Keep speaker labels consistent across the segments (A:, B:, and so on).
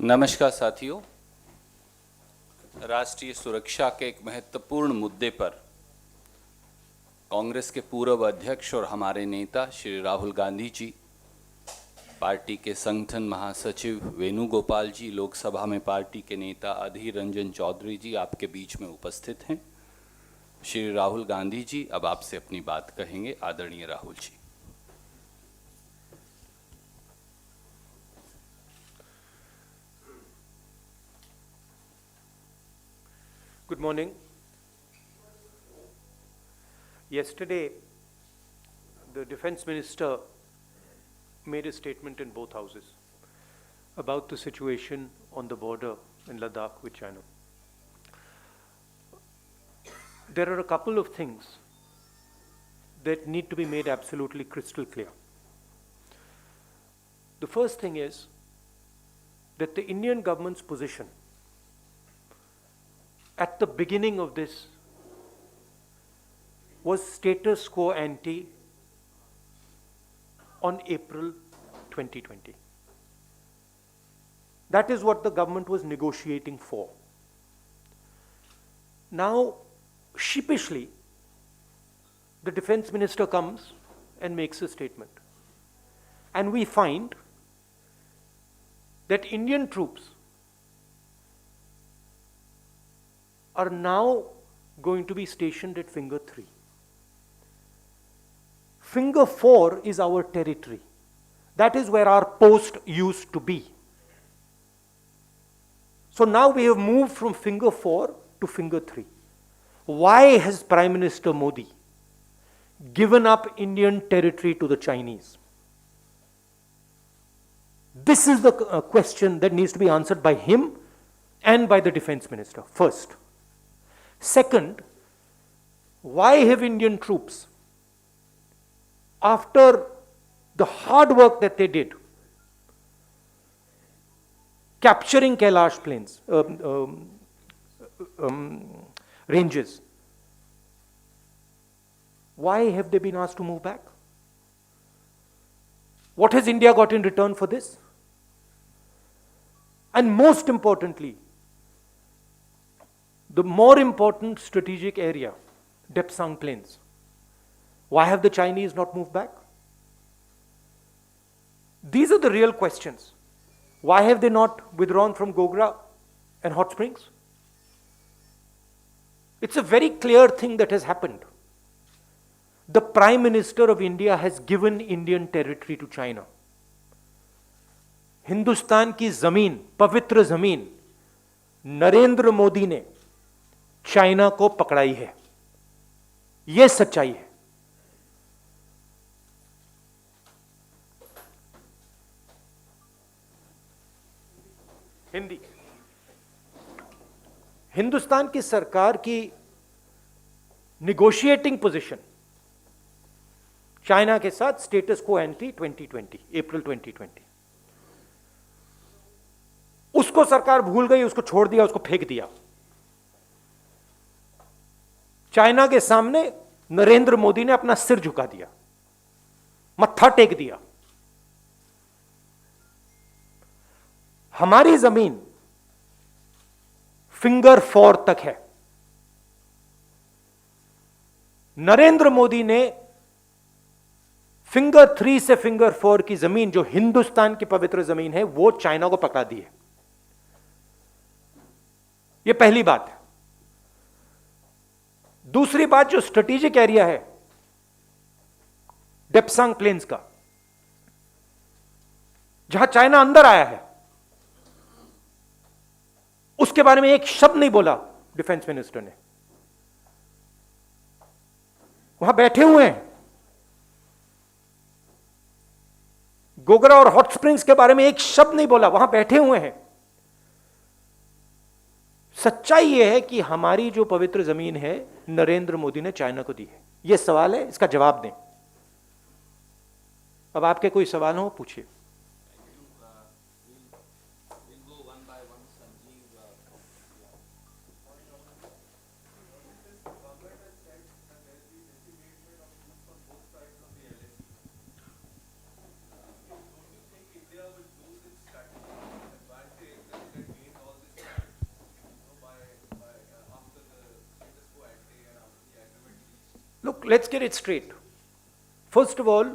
A: नमस्कार साथियों, राष्ट्रीय सुरक्षा के एक महत्वपूर्ण मुद्दे पर कांग्रेस के पूर्व अध्यक्ष और हमारे नेता श्री राहुल गांधी जी, पार्टी के संगठन महासचिव वेणुगोपाल जी, लोकसभा में पार्टी के नेता अधीर रंजन चौधरी जी आपके बीच में उपस्थित हैं। श्री राहुल गांधी जी अब आपसे अपनी बात कहेंगे। आदरणीय Rahul ji.
B: Good morning. Yesterday, the Defense Minister made a statement in both houses about the situation on the border in Ladakh with China. There are a couple of things that need to be made absolutely crystal clear. The first thing is that the Indian government's position at the beginning of this was status quo ante on April 2020. That is what the government was negotiating for. Now, sheepishly, the defense minister comes and makes a statement. And we find that Indian troops are now going to be stationed at Finger 3. Finger 4 is our territory. That is where our post used to be. So now we have moved from Finger 4 to Finger 3. Why has Prime Minister Modi given up Indian territory to the Chinese? This is the question that needs to be answered by him and by the defense minister, first. Second, why have Indian troops, after the hard work that they did, capturing Kailash plains, ranges, why have they been asked to move back? What has India got in return for this? And most importantly, the more important strategic area, Depsang Plains. Why have the Chinese not moved back? These are the real questions. Why have they not withdrawn from Gogra and Hot Springs? It's a very clear thing that has happened. The Prime Minister of India has given Indian territory to China. Hindustan की जमीन, पवित्र जमीन, नरेंद्र मोदी ने China को पकड़ाई है। यह सच्चाई है। हिंदी। हिंदुस्तान की सरकार की निगोशिएटिंग पोजीशन चाइना के साथ स्टेटस को एंटी 2020, अप्रैल 2020, उसको सरकार भूल गई, उसको छोड़ दिया, उसको फेंक दिया। चाइना के सामने नरेंद्र मोदी ने अपना सिर झुका दिया, मत्था टेक दिया। हमारी जमीन फिंगर 4 तक है। नरेंद्र मोदी ने फिंगर 3 से फिंगर 4 की जमीन, जो हिंदुस्तान की पवित्र जमीन है, वो चाइना को पकड़ा दी है। यह पहली बात है। दूसरी बात, जो स्ट्रेटेजिक एरिया है डेप्सांग प्लेन्स का, जहां चाइना अंदर आया है, उसके बारे में एक शब्द नहीं बोला डिफेंस मिनिस्टर ने। वहां बैठे हुए हैं। गोगरा और हॉट स्प्रिंग्स के बारे में एक शब्द नहीं बोला, वहां बैठे हुए हैं। सच्चाई यह है कि हमारी जो पवित्र जमीन है, नरेंद्र मोदी ने चाइना को दी है। यह सवाल है, इसका जवाब दें। अब आपके कोई सवाल हो, पूछिए। let's get it straight. First of all,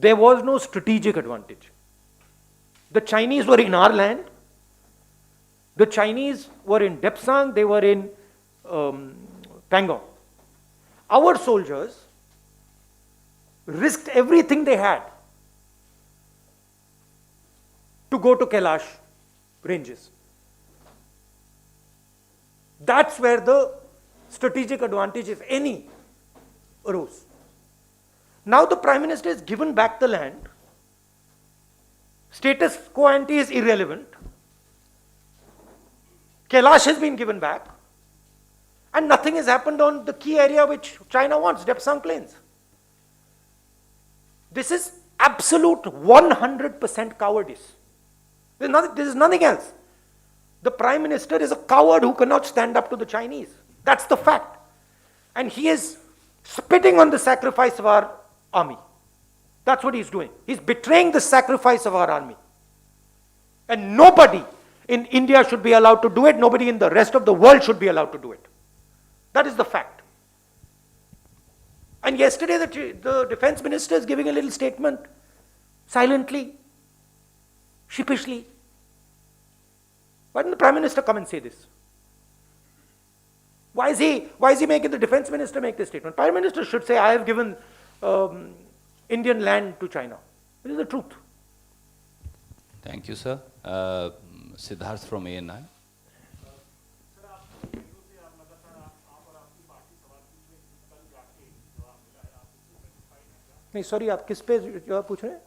B: there was no strategic advantage. The Chinese were in our land. The Chinese were in Depsang, they were in Pangong. Our soldiers risked everything they had to go to Kailash ranges. That's where the strategic advantage, if any, arose. Now the Prime Minister has given back the land. Status quo ante is irrelevant. Kailash has been given back. And nothing has happened on the key area which China wants, Depsang Plains. This is absolute 100% cowardice. This is nothing else. The Prime Minister is a coward who cannot stand up to the Chinese. That's the fact. And he is spitting on the sacrifice of our army. That's what he's doing. He's betraying the sacrifice of our army. And nobody in India should be allowed to do it. Nobody in the rest of the world should be allowed to do it. That is the fact. And yesterday the defense minister is giving a little statement, silently, sheepishly. Why didn't the Prime Minister come and say this? Why is he making the defense minister make this statement? Prime Minister should say, I have given Indian land to China. It is the truth.
A: Thank you, sir. Siddharth from ANI.
B: नहीं sorry, आप किस पे जवाब पूछ रहे हैं?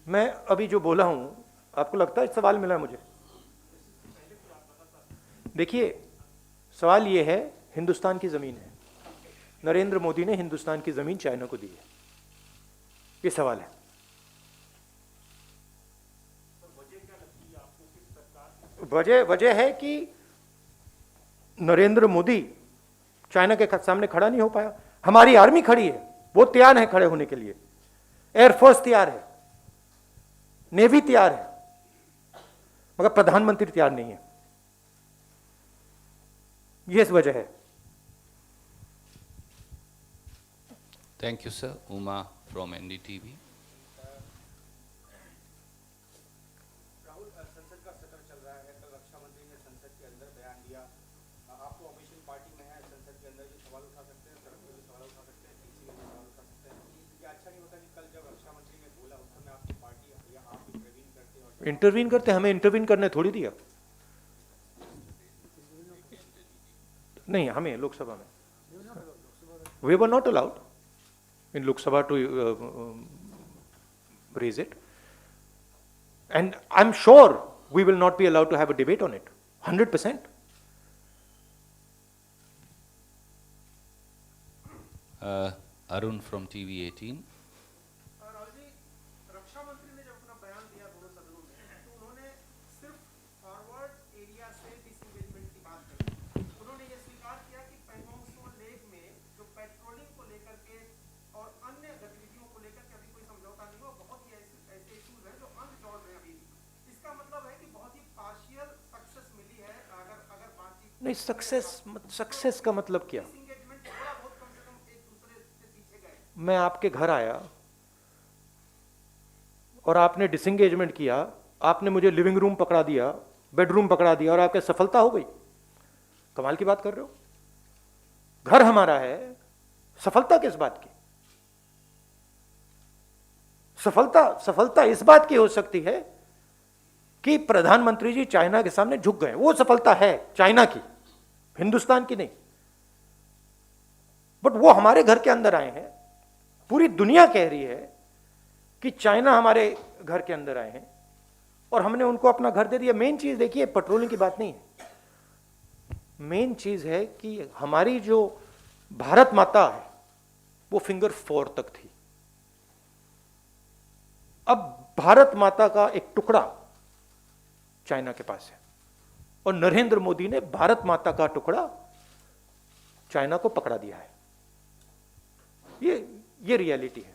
B: मैं अभी जो बोला हूं, आपको लगता है सवाल मिला मुझे? देखिए, सवाल ये है, हिंदुस्तान की जमीन है, नरेंद्र मोदी ने हिंदुस्तान की जमीन चाइना को दी है, ये सवाल है। वजह है कि नरेंद्र मोदी चाइना के सामने खड़ा नहीं हो पाया। हमारी आर्मी खड़ी है, वो तैयार है खड़े होने के लिए, एयरफोर्स तैयार है, नेवी तैयार है, मगर प्रधानमंत्री तैयार नहीं है। ये वजह है।
A: Thank you, sir. Uma from NDTV.
C: Rahul, संसद का सत्र चल रहा है। कल रक्षा मंत्री ने संसद के अंदर बयान दिया। आप तो ऑपोजिशन पार्टी में हैं, संसद के अंदर भी सवाल उठा सकते हैं, सड़क पर भी सवाल उठा सकते हैं, टीसी में भी सवाल उठा सकते हैं। क्या अच्छा नहीं होता कि कल जब रक्षा मंत्री ने बोला उस समय आपकी पार्टी या आप इंटरवीन करते और
B: इंटरवीन करते? हमें इंटरवीन करने थोड़ी दिया। नहीं, हमें लोकसभा में we were not allowed in Lok Sabha to raise it, and I'm sure we will not be allowed to have a debate on it 100%.
A: Arun from TV18.
D: Rahul ji, रक्षा मंत्री ने जब अपना बयान दिया दोनों सदनों में, तो उन्होंने सिर्फ फॉरवर्ड एरिया से डिसएंगेजमेंट की बात करी। उन्होंने ये स्वीकार किया कि पैंगोंग त्सो लेक में जो पेट्रोलिंग को लेकर के और अन्य गतिविधियों को लेकर के अभी कोई समझौता नहीं हुआ, बहुत ही ऐसे इश्यूज हैं जो अनरिजॉल्व हैं अभी भी। इसका मतलब है कि बहुत ही पार्शियल सक्सेस मिली है। अगर बातचीत
B: नहीं, सक्सेस का मतलब क्या?
D: डिसएंगेजमेंट थोड़ा बहुत कम से कम एक दूसरे से पीछे गए।
B: मैं आपके घर आया और आपने डिसएंगेजमेंट किया, आपने मुझे लिविंग रूम पकड़ा दिया, बेडरूम पकड़ा दिया और आपके सफलता हो गई? कमाल की बात कर रहे हो। घर हमारा है, सफलता किस बात की? सफलता इस बात की हो सकती है कि प्रधानमंत्री जी चाइना के सामने झुक गए, वो सफलता है चाइना की, हिंदुस्तान की नहीं। बट वो हमारे घर के अंदर आए हैं, पूरी दुनिया कह रही है कि चाइना हमारे घर के अंदर आए हैं और हमने उनको अपना घर दे दिया। मेन चीज देखिए, पेट्रोलिंग की बात नहीं है, मेन चीज है कि हमारी जो भारत माता है वो फिंगर 4 तक थी। अब भारत माता का एक टुकड़ा चाइना के पास है और नरेंद्र मोदी ने भारत माता का टुकड़ा चाइना को पकड़ा दिया है। ये रियलिटी है।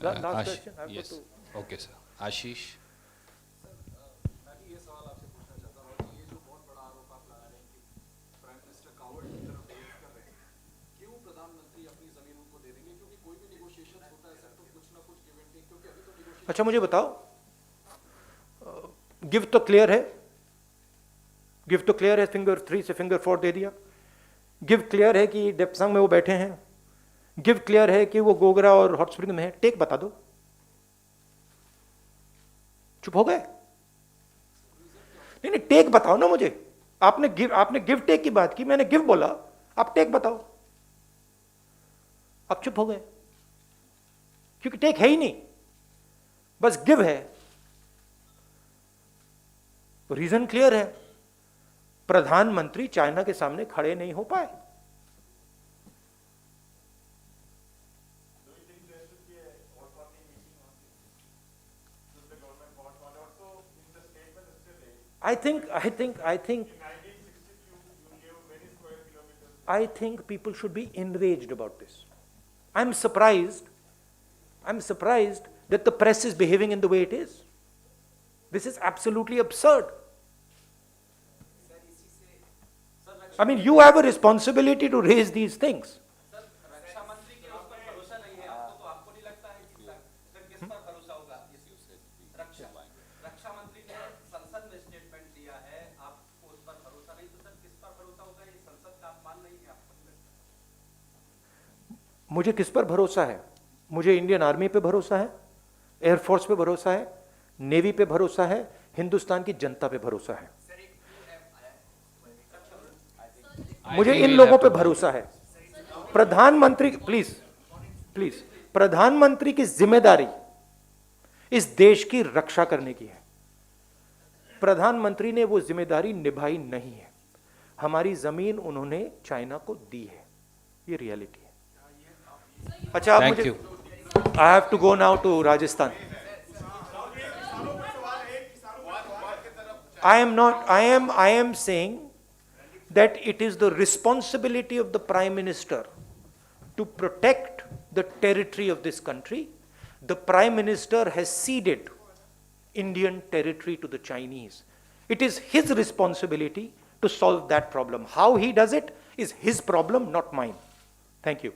B: Last question, I've got
A: Yes.
B: to-
A: Okay, sir. Ashish.
C: मैं भी ये सवाल आपसे पूछना चाहता हूँ कि ये जो बहुत बड़ा आरोप आप लगा
B: अच्छा मुझे बताओ, गिव तो क्लियर है, गिव तो क्लियर है, फिंगर 3 से फिंगर 4 दे दिया। गिव क्लियर है कि डेप्सांग में वो बैठे हैं। गिव क्लियर है कि वो गोगरा और हॉट स्प्रिंग में है। टेक बता दो। चुप हो गए? नहीं नहीं, टेक बताओ ना मुझे। आपने गिव टेक की बात की, मैंने गिव बोला, आप टेक बताओ। आप चुप हो गए क्योंकि टेक है ही नहीं, बस गिव है। रीजन क्लियर है, प्रधानमंत्री चाइना के सामने खड़े नहीं हो पाए। I think people should be enraged about this. I'm surprised that the press is behaving in the way it is. This is absolutely absurd. I mean, you have a responsibility to raise these things.
C: रक्षा मंत्री के उस पर भरोसा नहीं है आपको, तो आपको नहीं लगता है कि फिर किस पर भरोसा होगा? रक्षा मंत्री ने संसद में स्टेटमेंट दिया है, आपको उस पर भरोसा नहीं, तो सर किस पर भरोसा होगा? ये संसद का अपमान नहीं है आपको नहीं लगता?
B: मुझे किस पर भरोसा है? मुझे इंडियन आर्मी पे भरोसा है, एयरफोर्स पे भरोसा है, नेवी पे भरोसा है, हिंदुस्तान की जनता पे भरोसा है। मुझे इन लोगों पे भरोसा है। प्रधानमंत्री, प्लीज, प्रधानमंत्री की जिम्मेदारी इस देश की रक्षा करने की है। प्रधानमंत्री ने वो जिम्मेदारी निभाई नहीं है। हमारी जमीन उन्होंने चाइना को दी है, ये रियलिटी है। अच्छा, आप मुझे, I have to go now to Rajasthan. I am saying that it is the responsibility of the Prime Minister to protect the territory of this country. The Prime Minister has ceded Indian territory to the Chinese. It is his responsibility to solve that problem. How he does it is his problem, not mine. Thank you.